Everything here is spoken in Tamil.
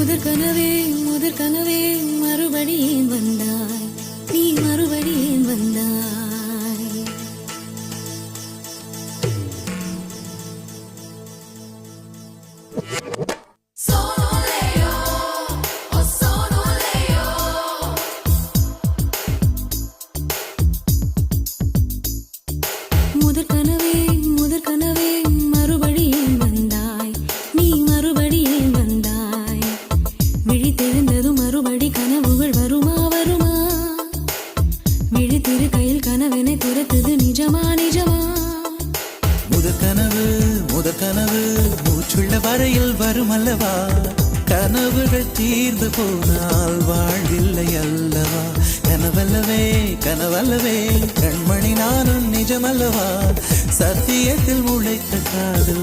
முதற் கனவே மறுபடி ஏன் வந்தாய், நீ மறுபடி ஏன் வந்தாய்? முதற் கனவே மறுபடி ஏன் வந்தாய், நீ மறுபடி ஏன் வந்தாய்? விழித்தெழுந்ததும் மறுபடி கனவுகள் வருமா வருமா? விழித்திரு கையில் கனவினை துரத்துது நிஜமா நிஜமா? முதற் கனவு மூச்சுள்ள வரையில் வரும் அல்லவா? கனவுகள் தீர்ந்து போனால் வாழ்வில்லை அல்லவா? கனவல்லவே கண்மணி நானும் நிஜமல்லவா? சத்தியத்தில் உழைத்த காதல்